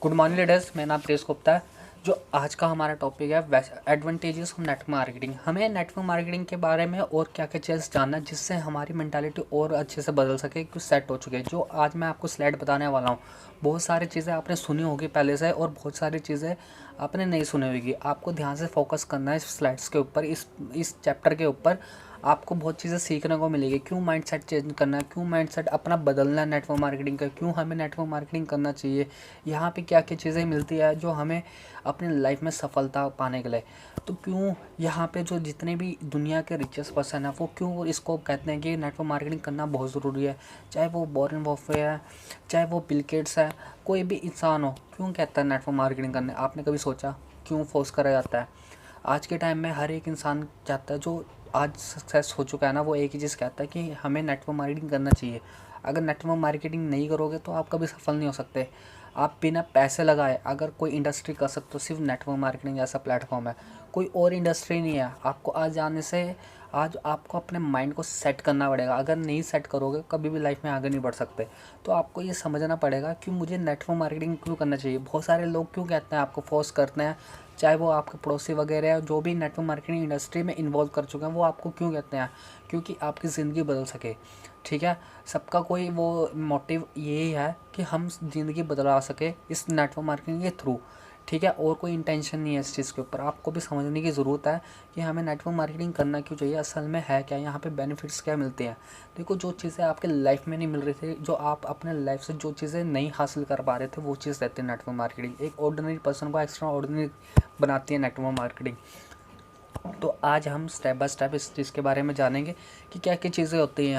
Good morning leaders, मेरा नाम press Gupta है। जो आज का हमारा टॉपिक है एडवांटेजेस ऑफ नेटवर्क मार्केटिंग। हमें नेटवर्क मार्केटिंग के बारे में और क्या क्या चीज़ जानना है जिससे हमारी मेंटालिटी और अच्छे से बदल सके, कुछ सेट हो चुके। जो आज मैं आपको स्लाइड बताने वाला हूँ, बहुत सारी चीज़ें आपने सुनी होगी पहले से और बहुत सारी चीज़ें आपने नहीं सुनी होगी। आपको ध्यान से फोकस करना है इस स्लाइड्स के ऊपर, इस चैप्टर के ऊपर। आपको बहुत चीज़ें सीखने को मिलेगी। क्यों माइंडसेट चेंज करना है, क्यों माइंडसेट अपना बदलना है नेटवर्क मार्केटिंग का, क्यों हमें नेटवर्क मार्केटिंग करना चाहिए, यहाँ पे क्या क्या चीज़ें मिलती है जो हमें अपनी लाइफ में सफलता पाने के लिए। तो क्यों यहाँ पे जो जितने भी दुनिया के रिचेस्ट पर्सन है वो क्यों इसको कहते हैं कि नेटवर्क मार्केटिंग करना बहुत ज़रूरी है। चाहे वो वॉरेन बफेट है, चाहे वो बिल गेट्स है, कोई भी इंसान हो, क्यों कहता है नेटवर्क मार्केटिंग करने। आपने कभी सोचा क्यों फोर्स करा जाता है? आज के टाइम में हर एक इंसान चाहता है, जो आज सक्सेस हो चुका है ना, वो एक ही चीज़ कहता है कि हमें नेटवर्क मार्केटिंग करना चाहिए। अगर नेटवर्क मार्केटिंग नहीं करोगे तो आप कभी सफल नहीं हो सकते। आप बिना पैसे लगाए अगर कोई इंडस्ट्री कर सकते हो, सिर्फ नेटवर्क मार्केटिंग जैसा प्लेटफॉर्म है, कोई और इंडस्ट्री नहीं है। आपको आज जाने से आज आपको अपने माइंड को सेट करना पड़ेगा। अगर नहीं सेट करोगे कभी भी लाइफ में आगे नहीं बढ़ सकते। तो आपको ये समझना पड़ेगा कि मुझे नेटवर्क मार्केटिंग क्यों करना चाहिए। बहुत सारे लोग क्यों कहते हैं, आपको फोर्स करते हैं, चाहे वो आपके पड़ोसी वगैरह है जो भी नेटवर्क मार्केटिंग इंडस्ट्री में इन्वॉल्व कर चुके हैं, वो आपको क्यों कहते हैं? क्योंकि आपकी ज़िंदगी बदल सके। ठीक है, सबका कोई वो मोटिव यही है कि हम ज़िंदगी बदला सके इस नेटवर्क मार्केटिंग के थ्रू। ठीक है, और कोई इंटेंशन नहीं है इस चीज़ के ऊपर। आपको भी समझने की ज़रूरत है कि हमें नेटवर्क मार्केटिंग करना क्यों चाहिए, असल में है क्या, यहाँ पे बेनिफिट्स क्या मिलते हैं। देखो, जो चीज़ें आपके लाइफ में नहीं मिल रही थी, जो आप अपने लाइफ से जो चीज़ें नहीं हासिल कर पा रहे थे, वो चीज़ रहती है नेटवर्क मार्केटिंग। एक ऑर्डिनरी पर्सन को एक्स्ट्रा ऑर्डिनरी बनाती है नेटवर्क मार्केटिंग। तो आज हम स्टेप बाय स्टेप इस चीज़ के बारे में जानेंगे कि क्या क्या चीज़ें होती हैं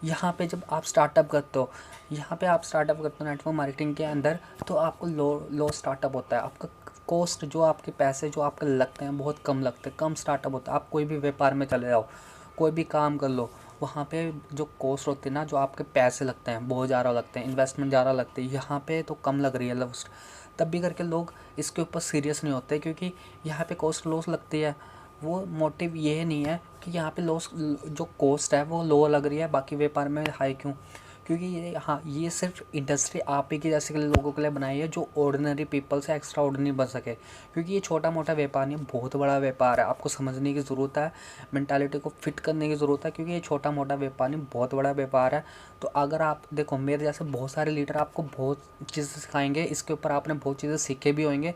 यहाँ पे जब आप स्टार्टअप करते हो, यहाँ पे आप स्टार्टअप करते हो नेटवर्क मार्केटिंग के अंदर, तो आपको लो स्टार्टअप होता है। आपका कॉस्ट, जो आपके पैसे जो आपके लगते हैं, बहुत कम लगते हैं, कम स्टार्टअप होता है। आप कोई भी व्यापार में चले जाओ, कोई भी काम कर लो, वहाँ पे जो कॉस्ट होती है ना, जो आपके पैसे लगते हैं बहुत ज़्यादा लगते हैं, इन्वेस्टमेंट ज़्यादा लगती है। यहाँ पे तो कम लग रही है कॉस्ट, तब भी करके लोग इसके ऊपर सीरियस नहीं होते, क्योंकि यहाँ पे कॉस्ट लॉस लगती है। वो मोटिव ये नहीं है कि यहाँ पे लॉस, जो कॉस्ट है वो लो लग रही है, बाकी व्यापार में हाई क्यों। क्योंकि ये सिर्फ इंडस्ट्री आप ही के जैसे के लोगों के लिए बनाई है, जो ऑर्डिनरी पीपल से एक्स्ट्रा ऑर्डिनरी बन सके। क्योंकि ये छोटा मोटा व्यापार नहीं, बहुत बड़ा व्यापार है। आपको समझने की ज़रूरत है, मेंटालिटी को फिट करने की ज़रूरत है, क्योंकि ये छोटा मोटा व्यापार नहीं, बहुत बड़ा व्यापार है। तो अगर आप देखो, मेरे जैसे बहुत सारे लीडर आपको बहुत चीज़ें सिखाएंगे, इसके ऊपर आपने बहुत चीज़ें सीखे भी होंगे।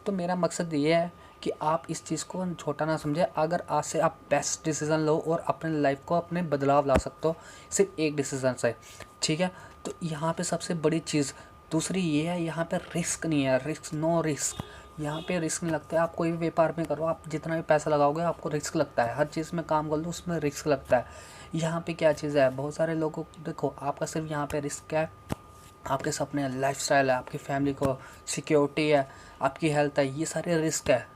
तो मेरा मकसद ये है कि आप इस चीज़ को छोटा ना समझें। अगर आज से आप बेस्ट डिसीज़न लो और अपने लाइफ को अपने बदलाव ला सकते हो सिर्फ एक डिसीज़न से। ठीक है, तो यहाँ पे सबसे बड़ी चीज़ दूसरी ये है, यहाँ पे रिस्क नहीं है। रिस्क, नो रिस्क, यहाँ पे रिस्क नहीं लगता है। आप कोई भी व्यापार में करो, आप जितना भी पैसा लगाओगे आपको रिस्क लगता है। हर चीज़ में काम कर लो, उसमें रिस्क लगता है। यहाँ पे क्या चीज़ है, बहुत सारे लोगों को देखो, आपका सिर्फ यहाँ पे रिस्क है, आपके सपने है, लाइफस्टाइल है, आपकी फैमिली को सिक्योरिटी है, आपकी हेल्थ है, ये सारे रिस्क है।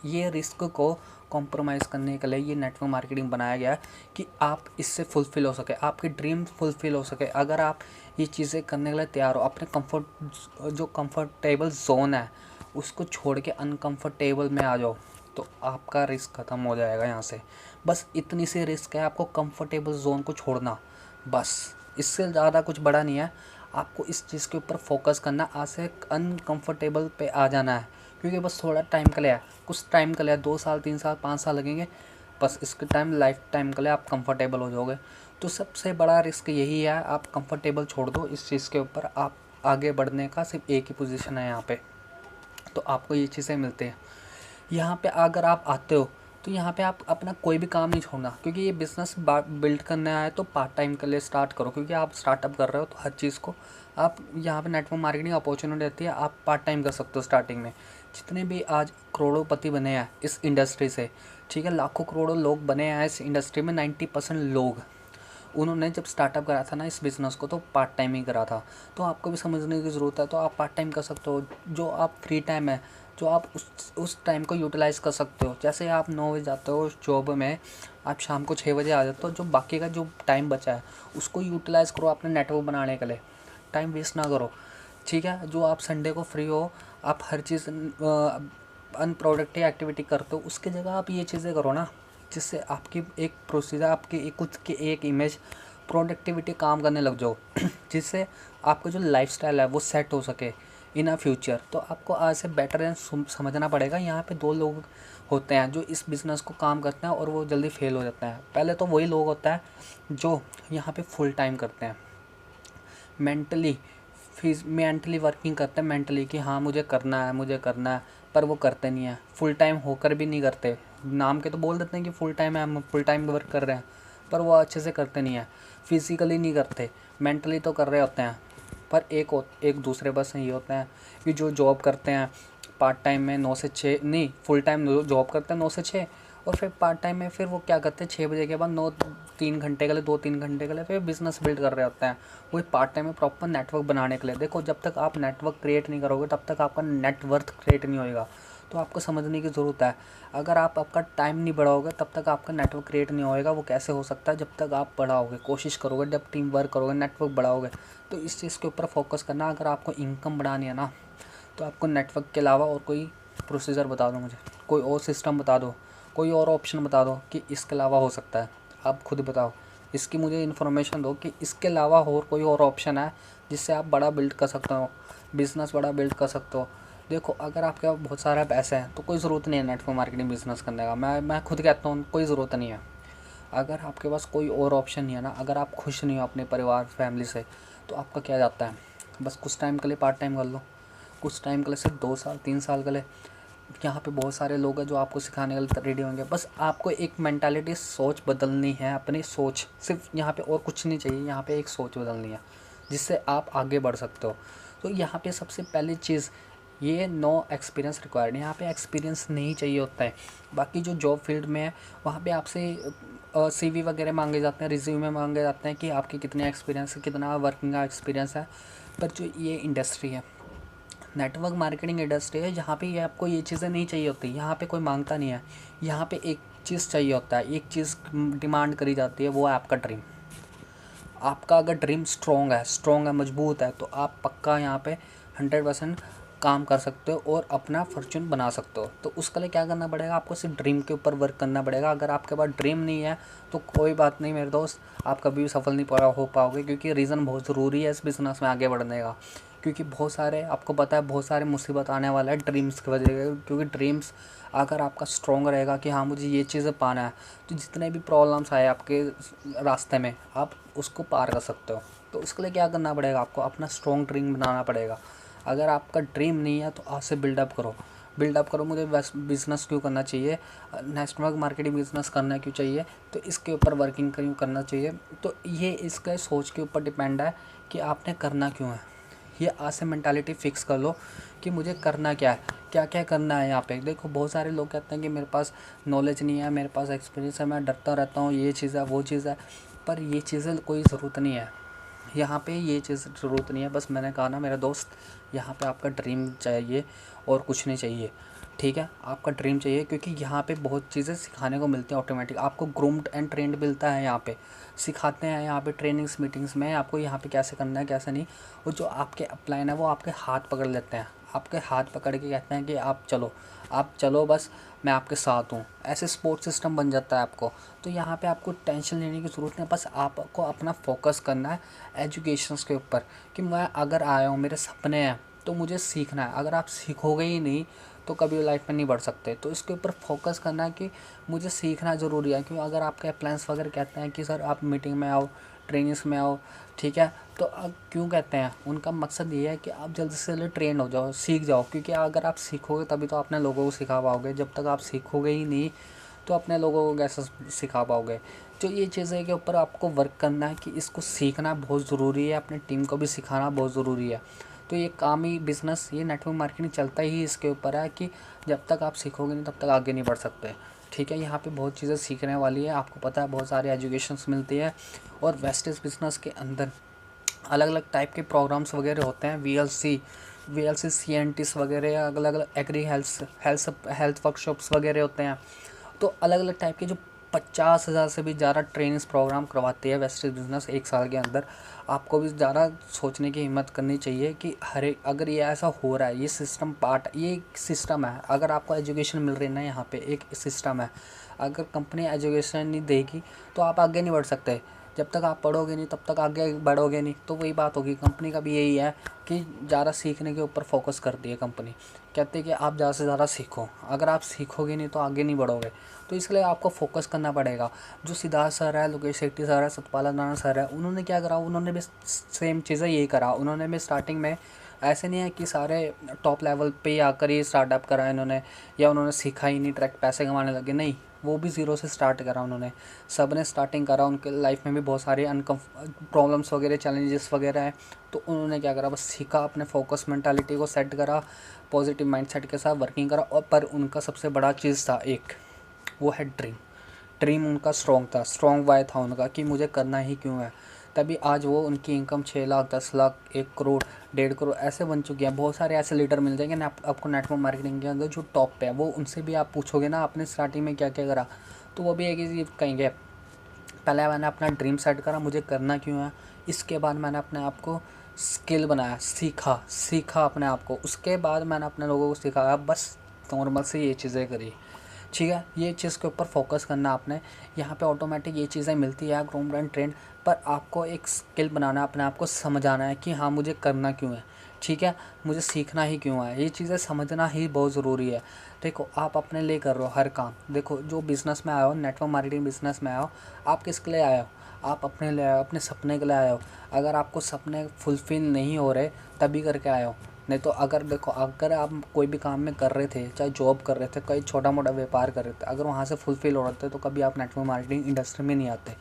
ये रिस्क को कॉम्प्रोमाइज़ करने के लिए ये नेटवर्क मार्केटिंग बनाया गया है कि आप इससे फुलफ़िल हो सके, आपकी ड्रीम फुलफ़िल हो सके। अगर आप ये चीज़ें करने के लिए तैयार हो, अपने जो कंफर्टेबल जोन है उसको छोड़ के अनकंफर्टेबल में आ जाओ, तो आपका रिस्क ख़त्म हो जाएगा यहाँ से। बस इतनी सी रिस्क है, आपको कंफर्टेबल जोन को छोड़ना, बस। इससे ज़्यादा कुछ बड़ा नहीं है। आपको इस चीज़ के ऊपर फोकस करना, आज से अनकंफर्टेबल पे आ जाना है। क्योंकि बस थोड़ा टाइम के लिए है, कुछ टाइम के लिए, 2 साल 3 साल 5 साल लगेंगे, बस इसके टाइम लाइफ टाइम के लिए आप कंफर्टेबल हो जाओगे। तो सबसे बड़ा रिस्क यही है, आप कंफर्टेबल छोड़ दो इस चीज़ के ऊपर। आप आगे बढ़ने का सिर्फ एक ही पोजीशन है यहाँ पे, तो आपको ये चीज़ें मिलती हैं। यहाँ पे अगर आप आते हो तो यहाँ पे आप अपना कोई भी काम नहीं छोड़ना, क्योंकि ये बिज़नेस बिल्ड करना है तो पार्ट टाइम के लिए स्टार्ट करो। क्योंकि आप स्टार्टअप कर रहे हो तो हर चीज़ को आप यहाँ पे नेटवर्क मार्केटिंग अपॉर्चुनिटी रहती है, आप पार्ट टाइम कर सकते हो स्टार्टिंग में। जितने भी आज करोड़ोंपति बने हैं इस इंडस्ट्री से, ठीक है, लाखों करोड़ों लोग बने हैं इस इंडस्ट्री में, 90% लोग, उन्होंने जब स्टार्टअप करा था ना इस बिज़नेस को, तो पार्ट टाइम ही करा था। तो आपको भी समझने की ज़रूरत है, तो आप पार्ट टाइम कर सकते हो। जो आप फ्री टाइम है, जो आप उस टाइम को यूटिलाइज़ कर सकते हो। जैसे आप 9 बजे जाते हो जॉब में, आप शाम को 6 बजे आ जाते हो, जो बाकी का जो टाइम बचा है उसको यूटिलाइज़ करो अपने नेटवर्क बनाने के लिए, टाइम वेस्ट ना करो। ठीक है, जो आप संडे को फ्री हो, आप हर चीज़ अनप्रोडक्टिव एक्टिविटी करते हो, उसकी जगह आप ये चीज़ें करो ना, जिससे आपकी एक प्रोसीजर, आपकी एक खुद की एक इमेज, प्रोडक्टिविटी काम करने लग जाओ जिससे आपका जो लाइफस्टाइल है वो सेट हो सके। इन अ फ्यूचर। तो आपको आज से बेटर समझना पड़ेगा। यहाँ पे दो लोग होते हैं जो इस बिज़नेस को काम करते हैं और वो जल्दी फेल हो जाते हैं। पहले तो वही लोग होता है जो यहाँ पे फुल टाइम करते हैं, मेंटली मेंटली वर्किंग करते हैं, मेंटली कि हाँ मुझे करना है, मुझे करना है, पर वो करते नहीं है। फुल टाइम होकर भी नहीं करते। नाम के तो बोल देते हैं कि फुल टाइम है, हम फुल टाइम वर्क कर रहे हैं, पर वो अच्छे से करते नहीं है। फिज़िकली नहीं करते, मेंटली तो कर रहे होते हैं। पर एक दूसरे बस ये होता है कि जो जॉब करते हैं पार्ट टाइम में 9 से 6, नहीं फुल टाइम जॉब करते हैं 9 से 6, और फिर पार्ट टाइम में फिर वो क्या करते हैं 6 बजे के बाद 3 घंटे के लिए 2-3 घंटे के लिए फिर बिज़नेस बिल्ड कर रहे होते हैं। वही पार्ट टाइम में प्रॉपर नेटवर्क बनाने के लिए। देखो जब तक आप नेटवर्क क्रिएट नहीं करोगे तब तक आपका नेटवर्थ क्रिएट नहीं होएगा। तो आपको समझने की ज़रूरत है, अगर आप आपका टाइम नहीं बढ़ाओगे तब तक आपका नेटवर्क क्रिएट नहीं होएगा। वो कैसे हो सकता है? जब तक आप बढ़ाओगे, कोशिश करोगे, जब टीम वर्क करोगे, नेटवर्क बढ़ाओगे। तो इस चीज़ के ऊपर फोकस करना। अगर आपको इनकम बढ़ानी है ना, तो आपको नेटवर्क के अलावा और कोई प्रोसीजर बता दो मुझे, कोई और सिस्टम बता दो, कोई और ऑप्शन बता दो कि इसके अलावा हो सकता है। आप खुद बताओ, इसकी मुझे इन्फॉर्मेशन दो कि इसके अलावा और कोई और ऑप्शन है जिससे आप बड़ा बिल्ड कर सकते हो, बिज़नेस बड़ा बिल्ड कर सकते हो। देखो अगर आपके पास बहुत सारा पैसा है तो कोई ज़रूरत नहीं है नेटवर्क मार्केटिंग बिज़नेस करने का। मैं खुद कहता हूँ कोई ज़रूरत नहीं है। अगर आपके पास कोई और ऑप्शन नहीं है ना, अगर आप खुश नहीं हो अपने परिवार फैमिली से, तो आपका क्या जाता है? बस कुछ टाइम के लिए पार्ट टाइम कर लो, कुछ टाइम के लिए, सिर्फ 2 साल 3 साल के लिए। यहाँ पे बहुत सारे लोग हैं जो आपको सिखाने के लिए रेडी होंगे। बस आपको एक मेंटालिटी, सोच बदलनी है, अपनी सोच। सिर्फ यहाँ पे और कुछ नहीं चाहिए, यहाँ पे एक सोच बदलनी है जिससे आप आगे बढ़ सकते हो। तो यहाँ पे सबसे पहली चीज़ ये, नो एक्सपीरियंस रिक्वायर्ड। यहाँ पे एक्सपीरियंस नहीं चाहिए होता है। बाकी जो जॉब फील्ड में है वहाँ पे आपसे सीवी वगैरह मांगे जाते हैं, रिज्यूमे मांगे जाते हैं कि आपकी कितने एक्सपीरियंस है, कितना वर्किंग का एक्सपीरियंस है। पर जो ये इंडस्ट्री है, नेटवर्क मार्केटिंग इंडस्ट्री है, जहाँ पे ये आपको ये चीज़ें नहीं चाहिए होती। यहाँ पे कोई मांगता नहीं है। यहाँ पे एक चीज़ चाहिए होता है, एक चीज़ डिमांड करी जाती है, वो है आपका ड्रीम। आपका अगर ड्रीम स्ट्रॉन्ग है, मजबूत है, तो आप पक्का यहाँ पे 100% काम कर सकते हो और अपना फॉर्चून बना सकते हो। तो उसके लिए क्या करना पड़ेगा? आपको सिर्फ ड्रीम के ऊपर वर्क करना पड़ेगा। अगर आपके पास ड्रीम नहीं है तो कोई बात नहीं मेरे दोस्त, आप कभी भी सफल नहीं हो पाओगे, क्योंकि रीज़न बहुत ज़रूरी है इस बिज़नेस में आगे बढ़ने का। क्योंकि बहुत सारे, आपको पता है, बहुत सारे मुसीबत आने वाला है ड्रीम्स की वजह से। क्योंकि ड्रीम्स अगर आपका स्ट्रॉन्ग रहेगा कि हाँ मुझे ये चीज़ें पाना है, तो जितने भी प्रॉब्लम्स आए आपके रास्ते में, आप उसको पार कर सकते हो। तो उसके लिए क्या करना पड़ेगा? आपको अपना स्ट्रॉन्ग ड्रीम बनाना पड़ेगा। अगर आपका ड्रीम नहीं है तो आज से बिल्डअप करो। मुझे बिज़नेस क्यों करना चाहिए, नेटवर्क मार्केटिंग बिज़नेस करना क्यों चाहिए, तो इसके ऊपर वर्किंग क्यों करना चाहिए। तो ये इसके सोच के ऊपर डिपेंड है कि आपने करना क्यों है। ये आज से मेंटालिटी फ़िक्स कर लो कि मुझे करना क्या है, क्या क्या करना है। यहाँ पे देखो बहुत सारे लोग कहते हैं कि मेरे पास नॉलेज नहीं है, मेरे पास एक्सपीरियंस है, मैं डरता रहता हूँ, ये चीज़ है, वो चीज़ है। पर ये चीज़ें कोई ज़रूरत नहीं है। यहाँ पे ये चीज़ ज़रूरत नहीं है। बस मैंने कहा ना मेरा दोस्त, यहाँ पे आपका ड्रीम चाहिए और कुछ नहीं चाहिए। ठीक है, आपका ड्रीम चाहिए, क्योंकि यहाँ पे बहुत चीज़ें सिखाने को मिलती हैं ऑटोमेटिक। आपको ग्रूम्ड एंड ट्रेंड मिलता है, यहाँ पे सिखाते हैं, यहाँ पे ट्रेनिंग्स मीटिंग्स में आपको यहाँ पे कैसे करना है कैसे नहीं। और जो आपके अपलाइन है वो आपके हाथ पकड़ लेते हैं, आपके हाथ पकड़ के कहते हैं कि आप चलो बस मैं आपके साथ हूँ। ऐसे सपोर्ट सिस्टम बन जाता है आपको। तो यहाँ पे आपको टेंशन लेने की ज़रूरत नहीं है। बस आपको अपना फोकस करना है एजुकेशंस के ऊपर कि मैं अगर आया हूँ, मेरे सपने हैं, तो मुझे सीखना है। अगर आप सीखोगे ही नहीं तो कभी लाइफ में नहीं बढ़ सकते। तो इसके ऊपर फोकस करना है कि मुझे सीखना ज़रूरी है। क्योंकि अगर आपके प्लान्स वगैरह कहते हैं कि सर आप मीटिंग में आओ, ट्रेनिंग्स में आओ, ठीक है, तो अब क्यों कहते हैं? उनका मकसद ये है कि आप जल्दी से जल्दी ट्रेन हो जाओ, सीख जाओ। क्योंकि अगर आप सीखोगे तभी तो अपने लोगों को सिखा पाओगे। जब तक आप सीखोगे ही नहीं तो अपने लोगों को कैसे सिखा पाओगे। तो ये चीज़ें के ऊपर आपको वर्क करना है कि इसको सीखना बहुत ज़रूरी है, अपनी टीम को भी सिखाना बहुत ज़रूरी है। तो ये काम ही बिज़नेस, ये नेटवर्क मार्केटिंग चलता ही इसके ऊपर है कि जब तक आप सीखोगे नहीं तब तक आगे नहीं बढ़ सकते। ठीक है, यहाँ पे बहुत चीज़ें सीखने वाली है। आपको पता है बहुत सारी एजुकेशंस मिलती है। और वेस्टेज बिज़नेस के अंदर अलग अलग टाइप के प्रोग्राम्स वगैरह होते हैं। वीएलसी सीएनटीस वगैरह, अलग अलग एग्री हेल्थ वर्कशॉप्स वगैरह होते हैं। तो अलग अलग टाइप के जो 50,000 से भी ज़्यादा ट्रेनिंग्स प्रोग्राम करवाती है वेस्टेज बिज़नेस एक साल के अंदर। आपको भी ज़्यादा सोचने की हिम्मत करनी चाहिए कि हर एक, अगर ये ऐसा हो रहा है, ये सिस्टम पार्ट, ये एक सिस्टम है। अगर आपको एजुकेशन मिल रही है ना, यहाँ पे एक सिस्टम है। अगर कंपनी एजुकेशन नहीं देगी तो आप आगे नहीं बढ़ सकते। जब तक आप पढ़ोगे नहीं तब तक आगे बढ़ोगे नहीं। तो वही बात होगी, कंपनी का भी यही है कि ज़्यादा सीखने के ऊपर फोकस करती है कंपनी। कहते हैं कि आप ज़्यादा से ज़्यादा सीखो, अगर आप सीखोगे नहीं तो आगे नहीं बढ़ोगे। तो इसलिए आपको फोकस करना पड़ेगा। जो सिद्धार्थ सर है, लोकेश शेट्टी सर है, सतपाल नारायण सर है, उन्होंने क्या करा, उन्होंने भी सेम चीज़ें यही करा। उन्होंने भी स्टार्टिंग में ऐसे नहीं है कि सारे टॉप लेवल पे ही आकर ही स्टार्टअप करा इन्होंने, या उन्होंने सीखा ही नहीं, डायरेक्ट पैसे कमाने लगे, नहीं। वो भी ज़ीरो से स्टार्ट करा उन्होंने। सब ने स्टार्टिंग करा, उनके लाइफ में भी बहुत सारे प्रॉब्लम्स वगैरह, चैलेंजेस वगैरह हैं। तो उन्होंने क्या करा, बस सीखा, अपने फोकस मेंटालिटी को सेट करा, पॉजिटिव माइंडसेट के साथ वर्किंग करा। और पर उनका सबसे बड़ा चीज़ था एक, वो है ड्रीम। ड्रीम उनका स्ट्रॉन्ग था, स्ट्रॉन्ग वाई था उनका कि मुझे करना ही क्यों है। तभी आज वो उनकी इनकम 6 लाख, 10 लाख, 1 करोड़, 1.5 करोड़ ऐसे बन चुके हैं। बहुत सारे ऐसे लीडर मिल जाएंगे ना आपको नेटवर्क मार्केटिंग के अंदर जो टॉप पे है। वो उनसे भी आप पूछोगे ना आपने स्टार्टिंग में क्या क्या करा, तो वो भी एक ही चीज़ कहेंगे, पहले मैंने अपना ड्रीम सेट करा, मुझे करना क्यों है। इसके बाद मैंने अपने आप को स्किल बनाया, सीखा अपने आप को। उसके बाद मैंने अपने लोगों को सिखाया, बस नॉर्मल से ये चीज़ें करी। ठीक है, ये चीज़ के ऊपर फोकस करना आपने। यहाँ पे ऑटोमेटिक ये चीज़ें मिलती है, ग्रोम ब्रांड ट्रेंड। पर आपको एक स्किल बनाना है, अपने आप को समझाना है कि हाँ मुझे करना क्यों है। ठीक है, मुझे सीखना ही क्यों है, ये चीज़ें समझना ही बहुत ज़रूरी है। देखो आप अपने लिए कर रहे हो हर काम। देखो जो बिज़नेस में आए हो, नेटवर्क मार्केटिंग बिज़नेस में आए हो, आप किसके लिए आए हो, आप अपने लिए आए हो, अपने सपने के लिए आए हो। अगर आपको सपने फुलफ़िल नहीं हो रहे तभी करके आए हो। नहीं तो अगर देखो, अगर आप कोई भी काम में कर रहे थे, चाहे जॉब कर रहे थे, कोई छोटा मोटा व्यापार कर रहे थे, अगर वहाँ से फुलफ़िल हो रहे थे तो कभी आप नेटवर्क मार्केटिंग इंडस्ट्री में नहीं आते।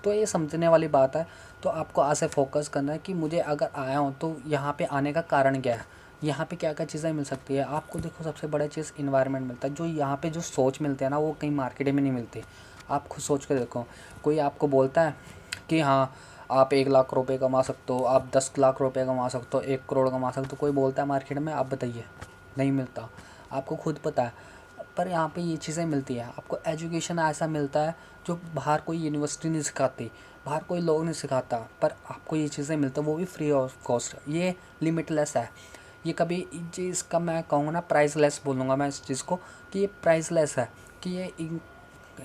तो ये समझने वाली बात है। तो आपको आज से फोकस करना है कि मुझे अगर आया हूँ तो यहाँ पे आने का कारण क्या है, यहाँ पे क्या क्या चीज़ें मिल सकती है आपको। देखो सबसे बड़ा चीज़ इन्वायरमेंट मिलता है। जो यहाँ पे जो सोच मिलती है ना, वो कहीं मार्केट में नहीं मिलती। आप खुद सोच के देखो, कोई आपको बोलता है कि हाँ आप 1 लाख रुपए कमा सकते हो, आप 10 लाख रुपए कमा सकते हो, 1 करोड़ कमा सकते हो, कोई बोलता है मार्केट में, आप बताइए, नहीं मिलता। आपको खुद पता है। पर यहाँ पे ये चीज़ें मिलती है आपको। एजुकेशन ऐसा मिलता है जो बाहर कोई यूनिवर्सिटी नहीं सिखाती, बाहर कोई लोग नहीं सिखाता, पर आपको ये चीज़ें मिलती हैं, वो भी फ्री ऑफ कॉस्ट। ये लिमिटलेस है। ये कभी चीज़ का मैं कहूँगा ना, प्राइसलेस बोलूँगा मैं इस चीज़ को, कि ये प्राइसलेस है, कि ये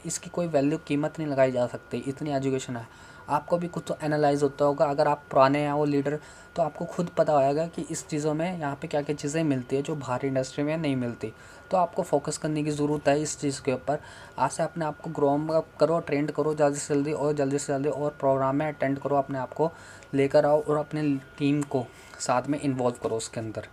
इसकी कोई वैल्यू, कीमत नहीं लगाई जा सकती, इतनी एजुकेशन है। आपको भी खुद तो एनालाइज़ होता होगा, अगर आप पुराने हैं वो लीडर, तो आपको खुद पता होगा कि इस चीज़ों में यहाँ पे क्या क्या चीज़ें मिलती है जो बाहरी इंडस्ट्री में नहीं मिलती। तो आपको फोकस करने की ज़रूरत है इस चीज़ के ऊपर। आज से अपने आप को ग्रो अप करो, ट्रेंड करो जल्दी से जल्दी, और जल्दी से जल्दी और प्रोग्राम में अटेंड करो, अपने आप को लेकर आओ और अपने टीम को साथ में इन्वॉल्व करो उसके अंदर।